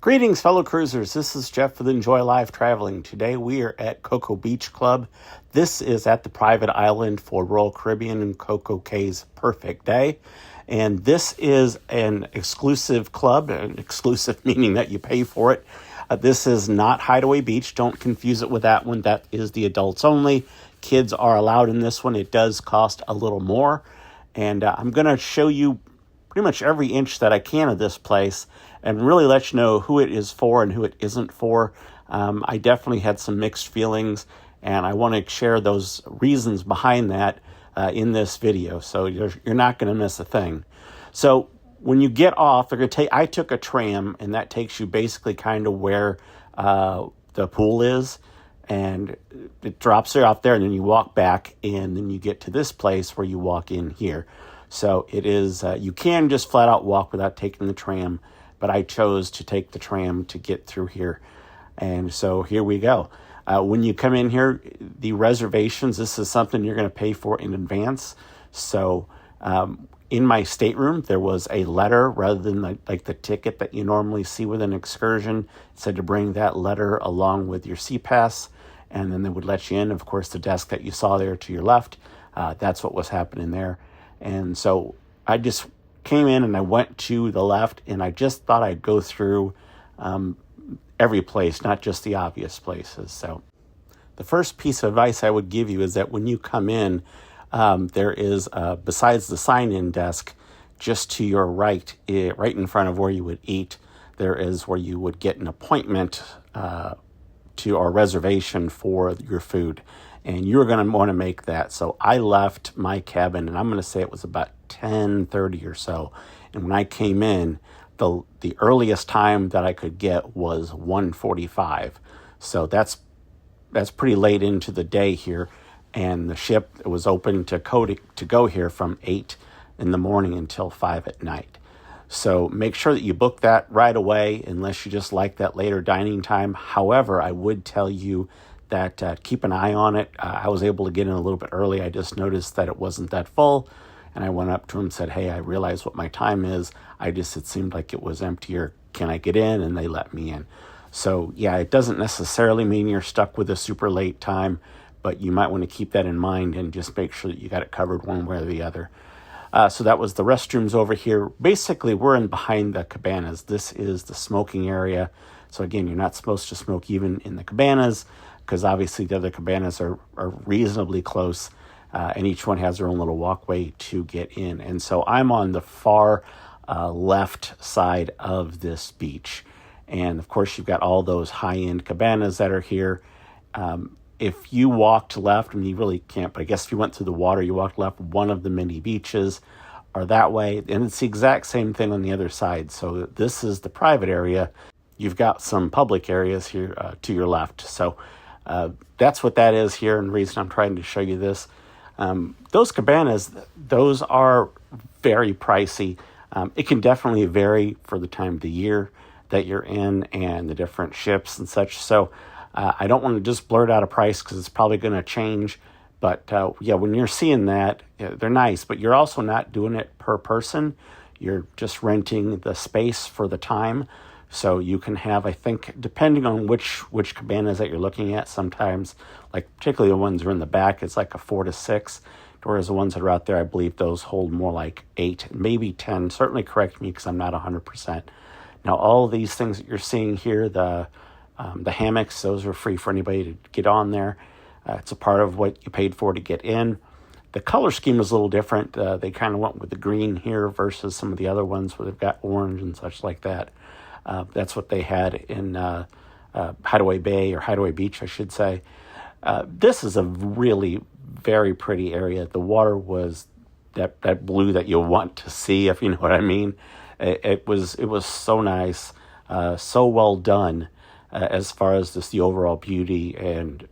Greetings, fellow cruisers. This is Jeff with Enjoy Live Traveling. Today we are at Coco Beach Club. This is at the private island for Royal Caribbean and Coco Cays Perfect Day. And this is an exclusive club, an exclusive meaning that you pay for it. This is not Hideaway Beach. Don't confuse it with that one. That is the adults only. Kids are allowed in this one. It does cost a little more. And I'm going to show you pretty much every inch that I can of this place and really let you know who it is for and who it isn't for. I definitely had some mixed feelings, and I want to share those reasons behind that in this video, so you're not going to miss a thing. So when you get off, they're going to take. I took a tram, and that takes you basically kind of where the pool is, and it drops you off there, and then you walk back, and then you get to this place where you walk in here. So it is, you can just flat out walk without taking the tram, but I chose to take the tram to get through here. And so here we go. When you come in here, the reservations, this is something you're going to pay for in advance. So in my stateroom, there was a letter rather than like the ticket that you normally see with an excursion. It said to bring that letter along with your SeaPass, and then they would let you in. Of course, the desk that you saw there to your left, that's what was happening there. And so I just came in and I went to the left, and I just thought I'd go through every place, not just the obvious places. So the first piece of advice I would give you is that when you come in, there is, besides the sign-in desk, just to your right, right in front of where you would eat, there is where you would get an appointment to our reservation for your food. And you're going to want to make that. So I left my cabin, and I'm going to say it was about 10:30 or so. And when I came in, the earliest time that I could get was 1:45. So that's pretty late into the day here. And the ship was open to go here from 8 in the morning until 5 at night. So make sure that you book that right away, unless you just like that later dining time. However, I would tell you that keep an eye on it. I was able to get in a little bit early. I just noticed that it wasn't that full, and I went up to him and said, hey, I realize what my time is. It seemed like it was emptier. Can I get in? And they let me in. So yeah, it doesn't necessarily mean you're stuck with a super late time, but you might want to keep that in mind and just make sure that you got it covered one way or the other. So that was the restrooms over here. Basically, we're in behind the cabanas. This is the smoking area. So again, you're not supposed to smoke even in the cabanas, because obviously the other cabanas are reasonably close, and each one has their own little walkway to get in. And so I'm on the far left side of this beach. And of course, you've got all those high-end cabanas that are here. If you walked left, and you really can't, but I guess if you went through the water, you walked left, one of the mini beaches are that way. And it's the exact same thing on the other side. So this is the private area. You've got some public areas here to your left. So that's what that is here, and the reason I'm trying to show you this. Those cabanas, those are very pricey. It can definitely vary for the time of the year that you're in and the different ships and such. So I don't want to just blurt out a price because it's probably going to change. But yeah, when you're seeing that, they're nice, but you're also not doing it per person. You're just renting the space for the time. So you can have, I think, depending on which cabanas that you're looking at, sometimes, like particularly the ones that are in the back, it's like a 4 to 6. Whereas the ones that are out there, I believe those hold more like 8, maybe 10. Certainly correct me because I'm not 100%. Now, all of these things that you're seeing here, the hammocks, those are free for anybody to get on there. It's a part of what you paid for to get in. The color scheme is a little different. They kind of went with the green here versus some of the other ones where they've got orange and such like that. That's what they had in Hideaway Bay, or Hideaway Beach, I should say. This is a really very pretty area. The water was that blue that you want to see, if you know what I mean. It was so nice, so well done as far as just the overall beauty, and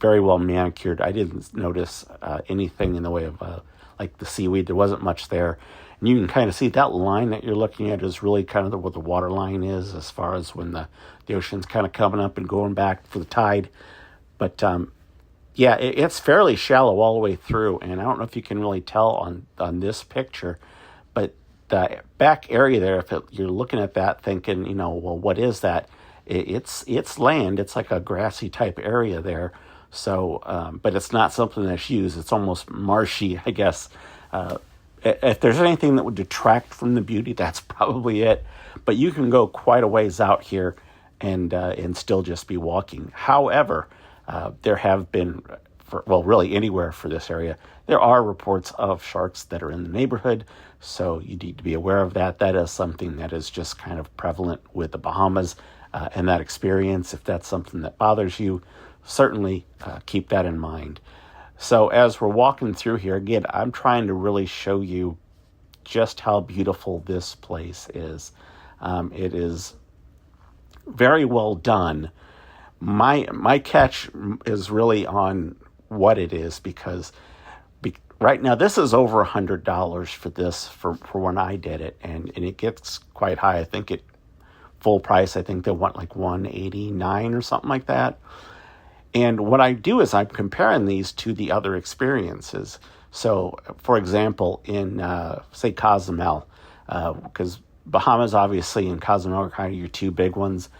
very well manicured. I didn't notice anything in the way of like the seaweed. There wasn't much there. And you can kind of see that line that you're looking at is really kind of what the water line is, as far as when the ocean's kind of coming up and going back for the tide. But yeah, it's fairly shallow all the way through. And I don't know if you can really tell on this picture, but the back area there, if you're looking at that thinking, well, what is that? It's land. It's like a grassy type area there. So, but it's not something that's used. It's almost marshy, I guess. If there's anything that would detract from the beauty, that's probably it. But you can go quite a ways out here and still just be walking. However, there have been, really anywhere for this area, there are reports of sharks that are in the neighborhood. So you need to be aware of that. That is something that is just kind of prevalent with the Bahamas and that experience. If that's something that bothers you, certainly keep that in mind. So as we're walking through here, again, I'm trying to really show you just how beautiful this place is. It is very well done. My catch is really on what it is, because right now this is over $100 for this for when I did it, and it gets quite high. I think full price, I think they want like $189 or something like that. And what I do is I'm comparing these to the other experiences. So, for example, in, say, Cozumel, because Bahamas, obviously, and Cozumel are kind of your two big ones.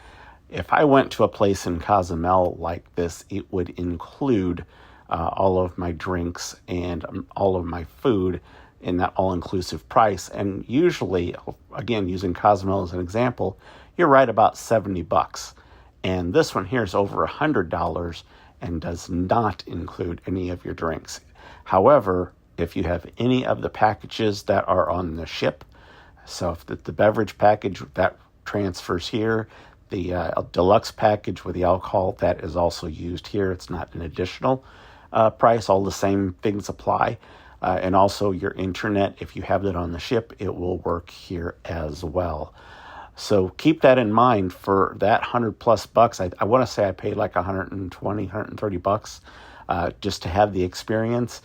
If I went to a place in Cozumel like this, it would include all of my drinks and all of my food in that all-inclusive price. And usually, again, using Cozumel as an example, you're right about $70. And this one here is over $100 and does not include any of your drinks. However, if you have any of the packages that are on the ship, so if the beverage package, that transfers here, the deluxe package with the alcohol, that is also used here. It's not an additional price. All the same things apply. And also your internet, if you have that on the ship, it will work here as well. So keep that in mind for that $100+ I want to say I paid like $130 just to have the experience.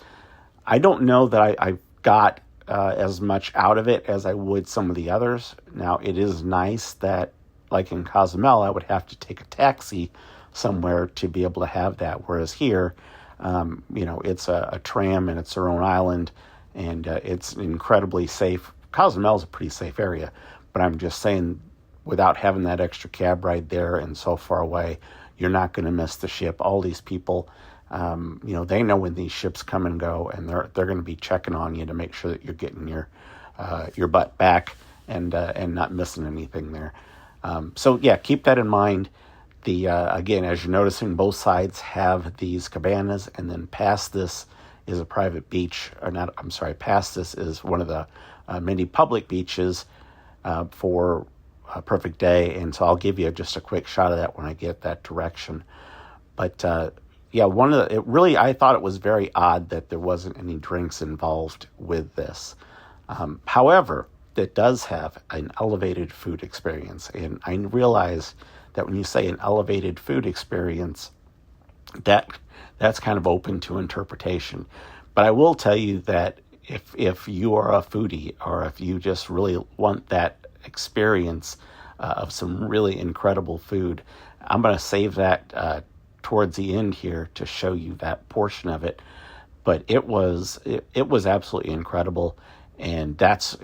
I don't know that I got as much out of it as I would some of the others. Now, it is nice that, like in Cozumel, I would have to take a taxi somewhere to be able to have that. Whereas here, it's a tram and it's their own island, and it's incredibly safe. Cozumel is a pretty safe area. But I'm just saying, without having that extra cab ride there and so far away, you're not going to miss the ship. All these people, they know when these ships come and go, and they're going to be checking on you to make sure that you're getting your butt back and not missing anything there. So yeah, keep that in mind. Again, as you're noticing, both sides have these cabanas, and then past this is a private beach, past this is one of the many public beaches for a perfect day. And so I'll give you just a quick shot of that when I get that direction. But I thought it was very odd that there wasn't any drinks involved with this. However, it does have an elevated food experience. And I realize that when you say an elevated food experience, that's kind of open to interpretation. But I will tell you that if you are a foodie, or if you just really want that experience of some really incredible food, I'm going to save that towards the end here to show you that portion of it. But it was absolutely incredible, and that's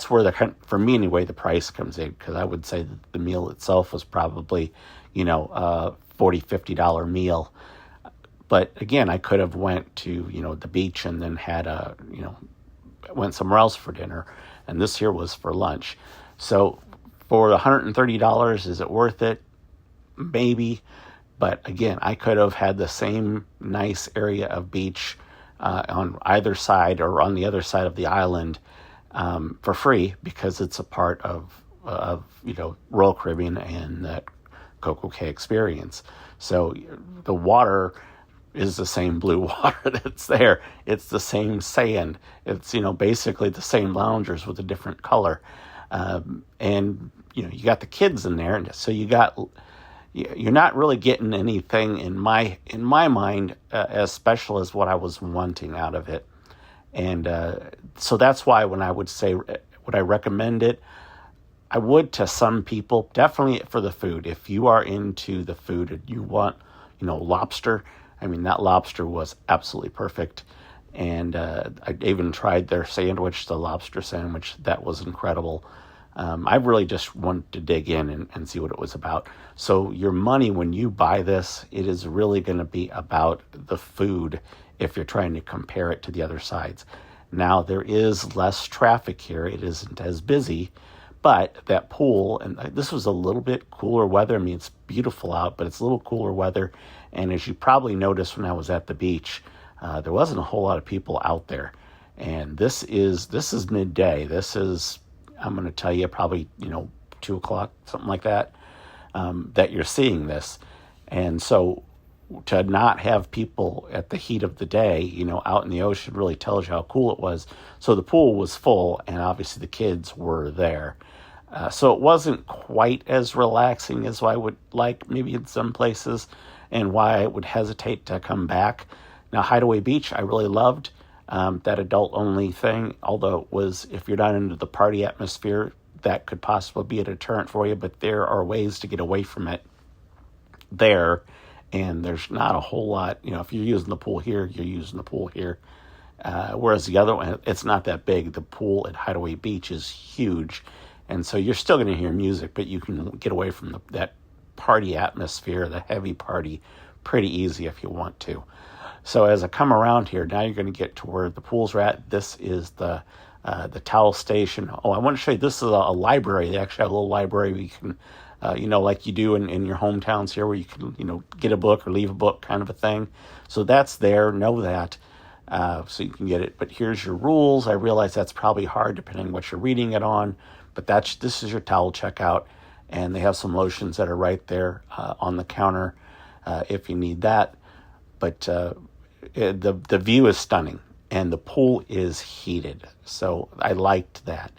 where for me anyway, the price comes in, because I would say that the meal itself was probably $40-50 meal. But again, I could have went to the beach and then had went somewhere else for dinner, and this here was for lunch. So for the $130, is it worth it? Maybe. But again, I could have had the same nice area of beach on either side or on the other side of the island for free, because it's a part of Royal Caribbean and that Coco Cay experience. So the water is the same blue water that's there. It's the same sand. It's, basically the same loungers with a different color. And, you got the kids in there. And so you're not really getting anything in my mind as special as what I was wanting out of it. And so that's why when I would say, would I recommend it? I would to some people, definitely for the food. If you are into the food and you want, lobster, that lobster was absolutely perfect. And I even tried their sandwich, the lobster sandwich. That was incredible. I really just wanted to dig in and see what it was about. So your money, when you buy this, it is really going to be about the food if you're trying to compare it to the other sides. Now, there is less traffic here. It isn't as busy, but that pool, and this was a little bit cooler weather. I mean, it's beautiful out, but it's a little cooler weather. And as you probably noticed when I was at the beach, there wasn't a whole lot of people out there. And this is midday. This is, I'm going to tell you, probably 2 o'clock, something like that, that you're seeing this. And so to not have people at the heat of the day, out in the ocean really tells you how cool it was. So the pool was full, and obviously the kids were there. So it wasn't quite as relaxing as I would like maybe in some places, and why I would hesitate to come back. Now, Hideaway Beach, I really loved that adult-only thing, although it was, if you're not into the party atmosphere, that could possibly be a deterrent for you, but there are ways to get away from it there, and there's not a whole lot. If you're using the pool here, you're using the pool here. Whereas the other one, it's not that big. The pool at Hideaway Beach is huge, and so you're still going to hear music, but you can get away from that party atmosphere, the heavy party, pretty easy if you want to. So as I come around here, now you're going to get to where the pools are at. This is the towel station. Oh, I want to show you, this is a library. They actually have a little library where you can, like you do in your hometowns here, where you can, get a book or leave a book kind of a thing. So that's there. Know that. So you can get it. But here's your rules. I realize that's probably hard depending on what you're reading it on. But this is your towel checkout. And they have some lotions that are right there on the counter if you need that. But the view is stunning, and the pool is heated. So I liked that.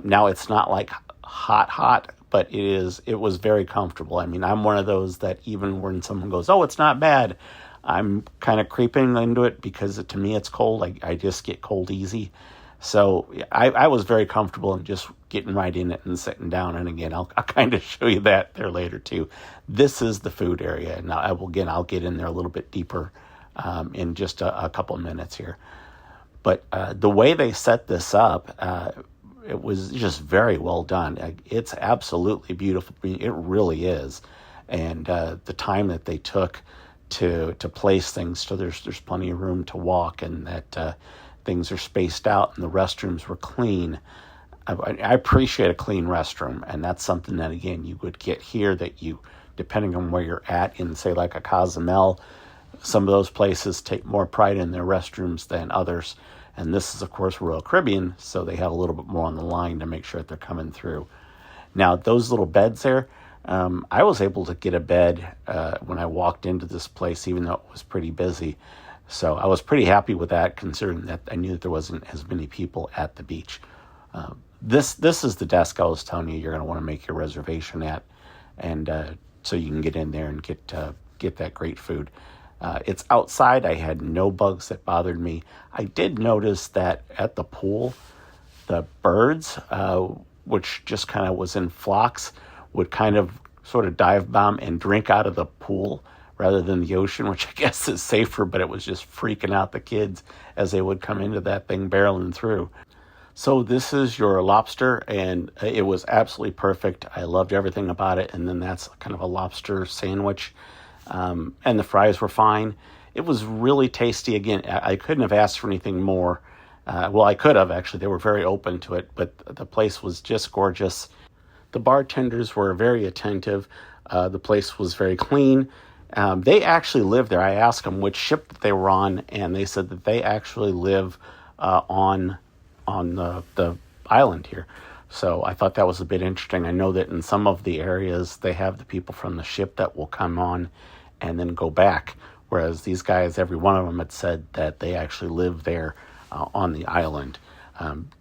Now, it's not like hot, but it was very comfortable. I mean, I'm one of those that even when someone goes, oh, it's not bad, I'm kind of creeping into it because to me it's cold. I just get cold easy. So I was very comfortable in just getting right in it and sitting down. And again, I'll kind of show you that there later too. This is the food area. Now, I'll get in there a little bit deeper in just a couple of minutes here. But the way they set this up, it was just very well done. It's absolutely beautiful. I mean, it really is. And the time that they took to place things, so there's plenty of room to walk, and that things are spaced out, and the restrooms were clean. I appreciate a clean restroom, and that's something that, again, you would get here, that you, depending on where you're at in, say, like a Cozumel, some of those places take more pride in their restrooms than others. And this is, of course, Royal Caribbean, so they have a little bit more on the line to make sure that they're coming through. Now, those little beds there, I was able to get a bed when I walked into this place, even though it was pretty busy. So I was pretty happy with that, considering that I knew that there wasn't as many people at the beach. This is the desk I was telling you you're going to want to make your reservation at, and so you can get in there and get that great food. It's outside. I had no bugs that bothered me. I did notice that at the pool, the birds, which just kind of was in flocks, would kind of sort of dive bomb and drink out of the pool rather than the ocean, which I guess is safer, but it was just freaking out the kids as they would come into that thing barreling through. So this is your lobster, and it was absolutely perfect. I loved everything about it. And then that's kind of a lobster sandwich. And the fries were fine. It was really tasty. Again, I couldn't have asked for anything more. Well, I could have, actually. They were very open to it, but the place was just gorgeous. The bartenders were very attentive. The place was very clean. They actually live there. I asked them which ship that they were on, and they said that they actually live on the island here. So I thought that was a bit interesting. I know that in some of the areas, they have the people from the ship that will come on and then go back. Whereas these guys, every one of them had said that they actually live there on the island.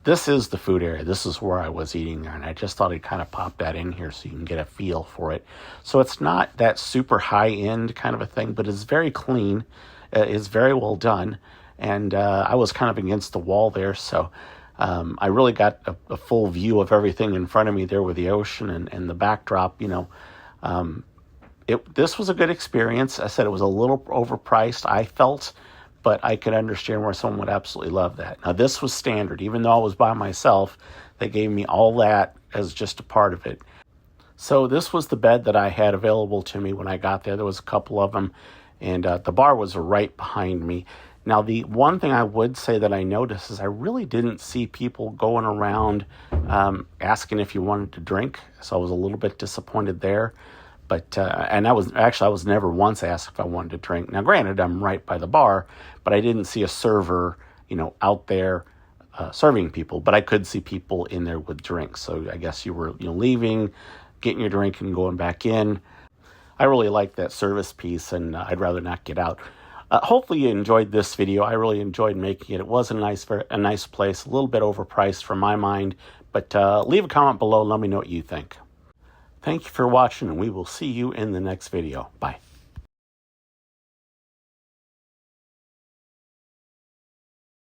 This is the food area. This is where I was eating there. And I just thought I'd kind of pop that in here so you can get a feel for it. So it's not that super high-end kind of a thing, but it's very clean. It's very well done. And I was kind of against the wall there, so I really got a full view of everything in front of me there with the ocean and the backdrop. This was a good experience. I said it was a little overpriced, I felt, but I could understand where someone would absolutely love that. Now, this was standard. Even though I was by myself, they gave me all that as just a part of it. So this was the bed that I had available to me when I got there. There was a couple of them, and the bar was right behind me. Now, the one thing I would say that I noticed is I really didn't see people going around asking if you wanted to drink, so I was a little bit disappointed there. But and I was never once asked if I wanted to drink. Now, granted, I'm right by the bar, but I didn't see a server, out there serving people. But I could see people in there with drinks. So I guess you were, leaving, getting your drink, and going back in. I really like that service piece, and I'd rather not get out. Hopefully you enjoyed this video. I really enjoyed making it. It was a nice place, a little bit overpriced for my mind, but leave a comment below and let me know what you think. Thank you for watching, and we will see you in the next video. Bye.